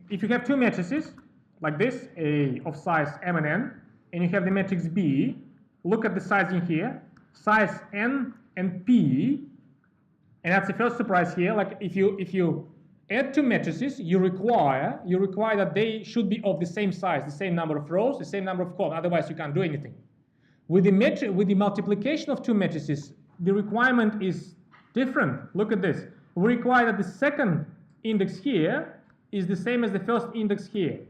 if you have two matrices like this, A of size M and you have the matrix B, look at the sizing here, size N and P, and that's the first surprise here. Like if you add two matrices, you require that they should be of the same size, the same number of rows, the same number of columns. Otherwise, you can't do anything. With the multiplication of two matrices, the requirement is different. Look at this. We require that the second index here is the same as the first index here.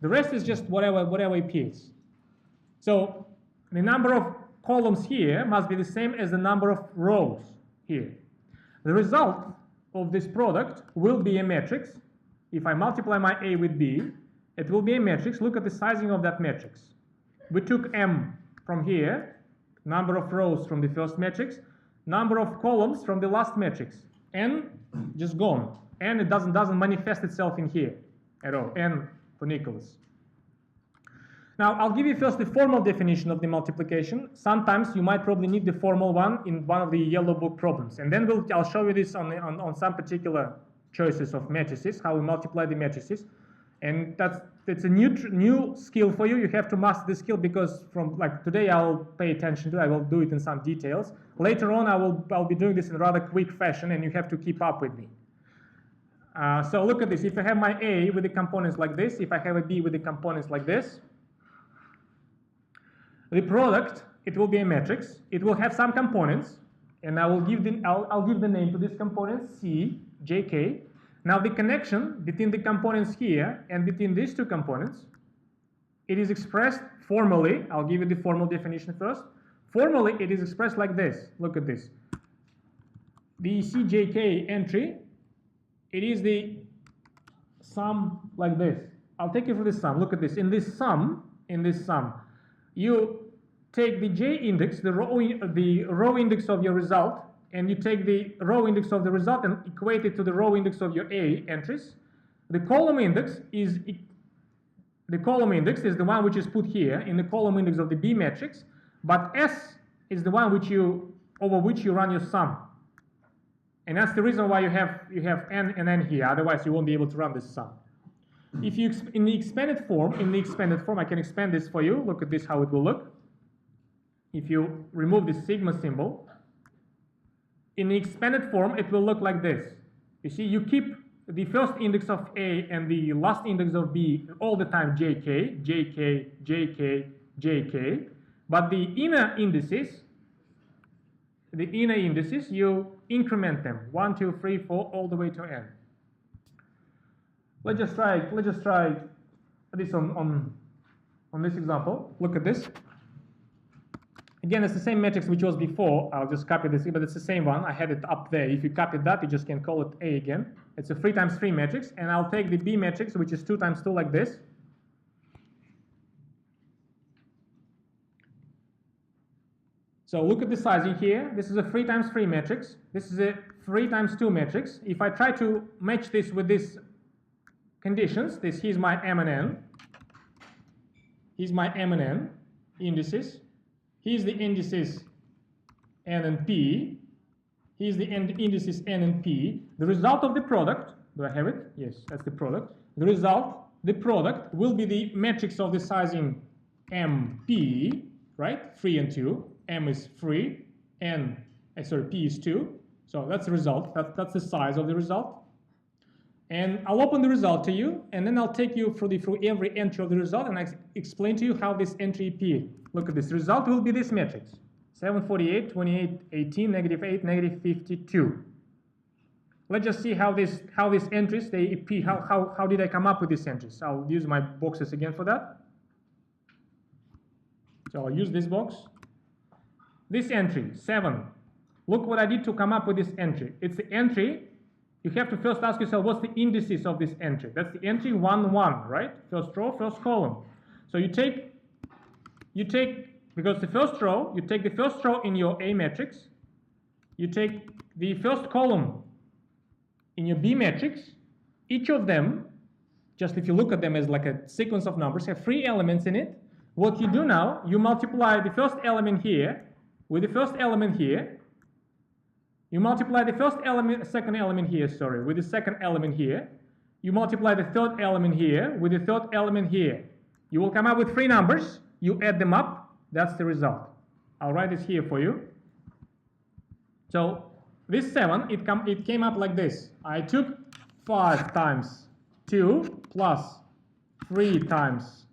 The rest is just whatever appears. So the number of columns here must be the same as the number of rows here. The result of this product will be a matrix. If I multiply my A with B, it will be a matrix. Look at the sizing of that matrix. We took M from here, number of rows from the first matrix, number of columns from the last matrix. N just gone. N it doesn't manifest itself in here at all. N for Nicholas. Now I'll give you first the formal definition of the multiplication. Sometimes you might probably need the formal one in one of the yellow book problems, and then I'll show you this on some particular choices of matrices, how we multiply the matrices. And it's a new skill for you. You have to master this skill because from like today I'll pay attention to it. I will do it in some details. Later on I'll be doing this in a rather quick fashion, and you have to keep up with me. So look at this. If I have my A with the components like this, if I have a B with the components like this, the product, it will be a matrix. It will have some components, and I'll give the name to this component C, J, K. Now the connection between the components here and between these two components, it is expressed formally. I'll give you the formal definition first. Formally, it is expressed like this. Look at this. The CJK entry, it is the sum like this. I'll take you through the sum. Look at this. In this sum, you take the J index, the row index of your result, and you take the row index of the result and equate it to the row index of your A entries. The column index is the one which is put here in the column index of the B matrix, but S is the one over which you run your sum. And that's the reason why you have N and N here, otherwise you won't be able to run this sum. If you in the expanded form, I can expand this for you. Look at this, how it will look. If you remove the sigma symbol, in the expanded form, it will look like this. You see, you keep the first index of A and the last index of B all the time JK, JK, JK, JK. But the inner indices, you increment them 1, 2, 3, 4, all the way to N. Let's just try this on this example. Look at this. Again, it's the same matrix which was before. I'll just copy this, but it's the same one. I had it up there. If you copy that, you just can call it A again. It's a 3 times 3 matrix, and I'll take the B matrix, which is 2 times 2 like this. So look at the sizing here. This is a 3 times 3 matrix. This is a 3 times 2 matrix. If I try to match this with these conditions, here's my M and N. Here's my M and N indices. Here's the indices N and P. Here's the indices N and P. The result of the product, do I have it? Yes, that's the product. The product will be the matrix of the sizing MP, right? 3 and 2. M is 3, P is 2. So that's the result. That's the size of the result. And I'll open the result to you, and then I'll take you through every entry of the result, and I explain to you how this entry appeared. Look at this. The result will be this matrix: 748, 28, 18, negative 8, negative 52. Let's just see how these entries they appear. How did I come up with these entries? I'll use my boxes again for that. So I'll use this box. This entry 7. Look what I did to come up with this entry. It's the entry. You have to first ask yourself, what's the indices of this entry? That's the entry 1, 1, right? First row, first column. So you take, because the first row, you take the first row in your A matrix, you take the first column in your B matrix. Each of them, just if you look at them as like a sequence of numbers, have 3 elements in it. What you do now, you multiply the first element here with the first element here. You multiply the second element here, with the second element here. you multiply the third element here with the third element here. You will come up with 3 numbers. You add them up. That's the result. I'll write this here for you. So this 7, it came up like this. I took 5 times 2 plus 3 times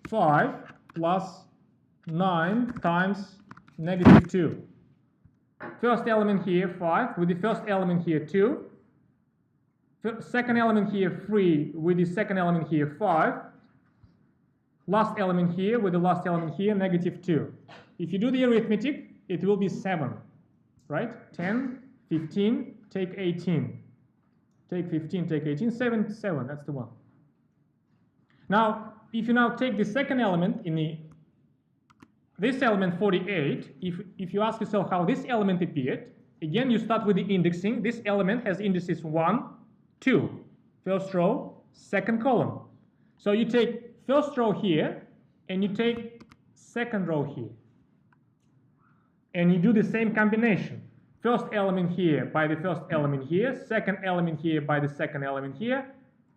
5 plus 9 times negative 2. First element here 5 with the first element here 2. Second element here 3 with the second element here 5. Last element here with the last element here negative 2. If you do the arithmetic, it will be 7, right? 10, 15, take 18. Take 15, take 18, 7, 7, that's the one. Now, if you now take the second element in this element 48, if you ask yourself how this element appeared, again you start with the indexing. This element has indices 1, 2, first row, second column. So you take first row here and you take second row here. And you do the same combination. First element here by the first element here, second element here by the second element here,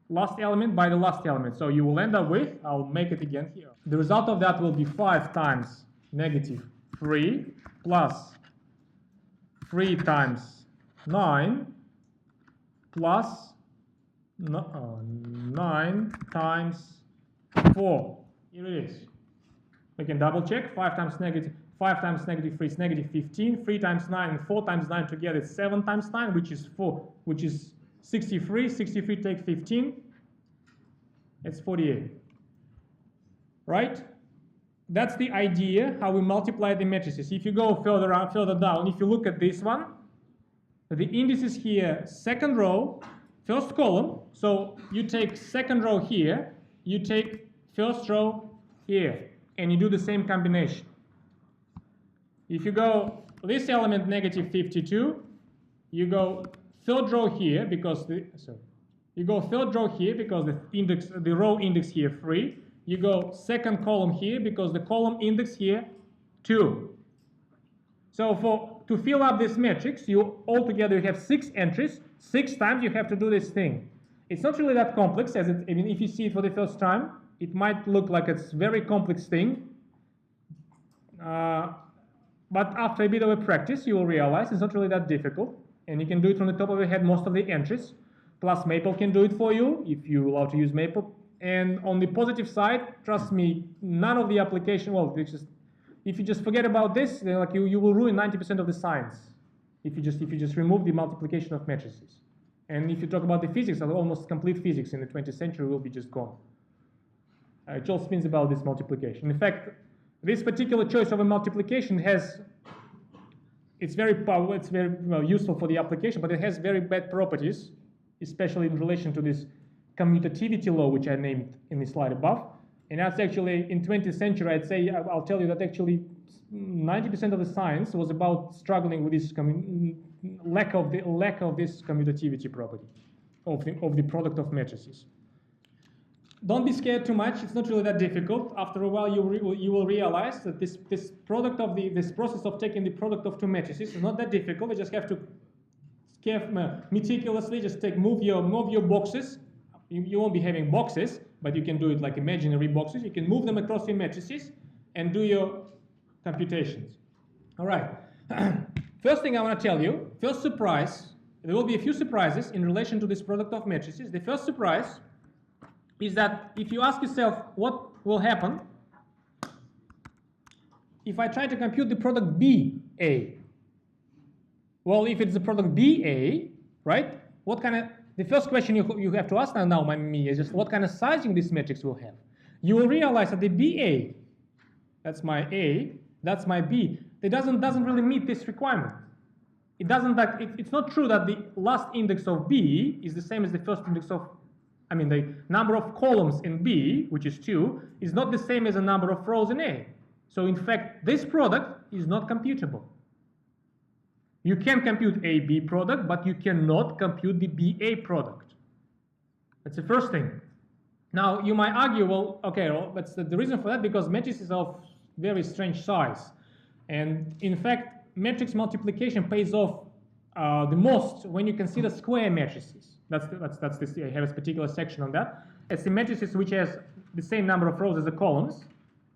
last element by the last element. So you will end up with, I'll make it again here. The result of that will be 5 times negative 3 plus 3 times 9 plus 9 times 4. Here it is. We can double check. 5 times negative 3 is negative 15. 3 times 9 and 4 times 9 together is 7 times 9, which is 4, which is 63. 63 take 15. It's 48. Right? That's the idea how we multiply the matrices. If you go further down, if you look at this one, the indices here, second row, first column. So you take second row here, you take first row here, and you do the same combination. If you go this element negative 52, you go third row here because the row index here 3. You go second column here because the column index here 2. So to fill up this matrix, you altogether have 6 entries. 6 times you have to do this thing. It's not really that complex, as it, I mean, if you see it for the first time, it might look like it's a very complex thing. But after a bit of a practice, you will realize it's not really that difficult. And you can do it from the top of your head, most of the entries. Plus Maple can do it for you, if you allow to use Maple. And on the positive side, trust me, none of the application, well, if you just forget about this, then like you will ruin 90% of the science. If you just remove the multiplication of matrices. And if you talk about the physics, almost complete physics in the 20th century will be just gone. It all spins about this multiplication. In fact, this particular choice of a multiplication it's very useful for the application, but it has very bad properties, especially in relation to this commutativity law, which I named in the slide above. And that's actually, in 20th century, I'll tell you that actually 90% of the science was about struggling with this lack of this commutativity property of the product of matrices. Don't be scared too much. It's not really that difficult. After a while, you will realize that this process of taking the product of two matrices is not that difficult. You just have to meticulously just move your boxes. You won't be having boxes, but you can do it like imaginary boxes. You can move them across your matrices and do your computations. All right. First thing I want to tell you, first surprise, there will be a few surprises in relation to this product of matrices. The first surprise is that if you ask yourself what will happen if I try to compute the product BA. Well, if it's the product BA, right, the first question you have to ask now is just what kind of sizing this matrix will have. You will realize that the BA, that's my A, that's my B, it doesn't really meet this requirement. It's not true that the last index of B is the same as the first index of, the number of columns in B, which is 2, is not the same as the number of rows in A. So in fact, this product is not computable. You can compute A-B product, but you cannot compute the BA product. That's the first thing. Now, you might argue, well, okay, that's the reason for that, because matrices are of very strange size. And in fact, matrix multiplication pays off the most when you consider square matrices. That's this. I have a particular section on that. It's the matrices which has the same number of rows as the columns.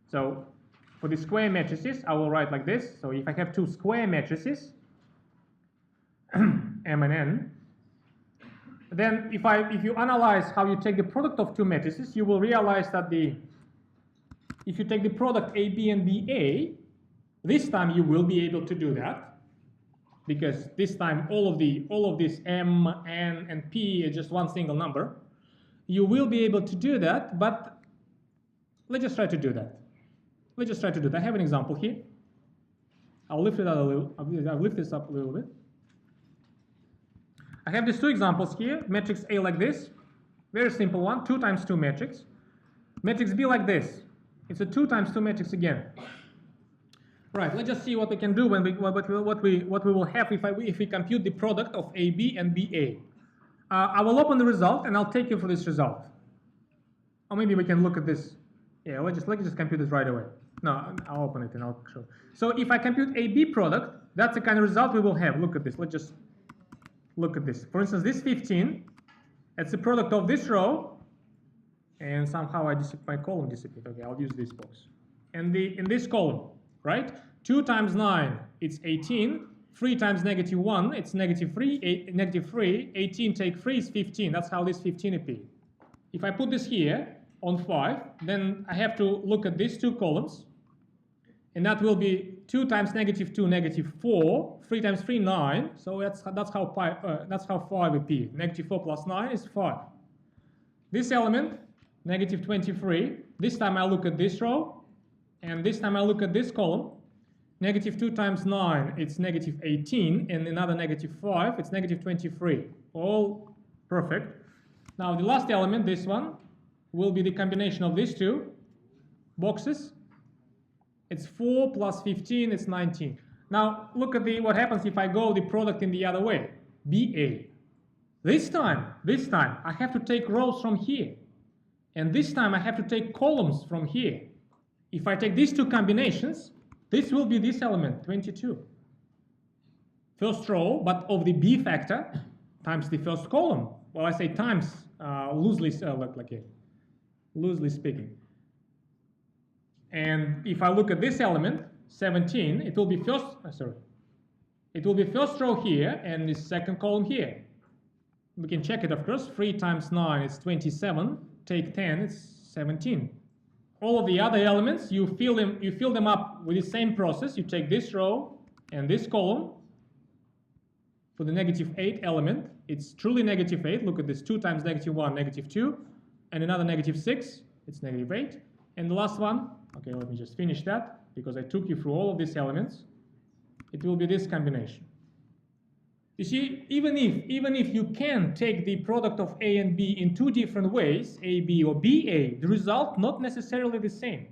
So for the square matrices, I will write like this. So if I have two square matrices, M and N, then if you analyze how you take the product of two matrices, you will realize that if you take the product AB and BA, this time you will be able to do that, because this time all of this M, N, and P is just one single number. You will be able to do that, but let's just try to do that. Let's just try to do that. I have an example here. I'll lift it up a little. I'll lift this up a little bit. I have these two examples here. Matrix A like this, very simple one, 2 times 2 matrix. Matrix B like this. It's a 2 times 2 matrix again. Right. Let's just see what we can do when what we will have if we compute the product of AB and BA. I will open the result and I'll take you through this result. Or maybe we can look at this. Yeah, let's just compute this right away. No, I'll open it and I'll show. So if I compute AB product, that's the kind of result we will have. Look at this. Let's just look at this. For instance, this 15, it's the product of this row, and somehow my column disappeared. Okay, I'll use this box. And in this column, right? 2 times 9, it's 18. 3 times -1, it's -3. -3. 18 take 3 is 15. That's how this 15 appeared. If I put this here on 5, then I have to look at these two columns, and that will be 2 times -2, -4. 3 times 3, 9. So that's how 5 appeared. -4 plus 9 is 5. This element, -23. This time I look at this row, and this time I look at this column. -2 times 9, it's -18, and another -5, it's -23. All perfect. Now the last element, this one, will be the combination of these two boxes. It's 4 plus 15, it's 19. Now look at what happens if I go the product in the other way, BA. This time, I have to take rows from here. And this time I have to take columns from here. If I take these two combinations, this will be this element, 22. First row, but of the B factor, times the first column. Well, I say times, loosely speaking. And if I look at this element, 17, it will be first row here and the second column here. We can check it, of course. 3 times 9 is 27. Take 10, it's 17. All of the other elements, you fill them up with the same process. You take this row and this column. For the -8 element, it's truly -8. Look at this, 2 times -1, -2, and another -6, it's -8. And the last one, okay, let me just finish that, because I took you through all of these elements. It will be this combination. You see, even if you can take the product of A and B in 2 different ways, AB or BA, the result not necessarily the same.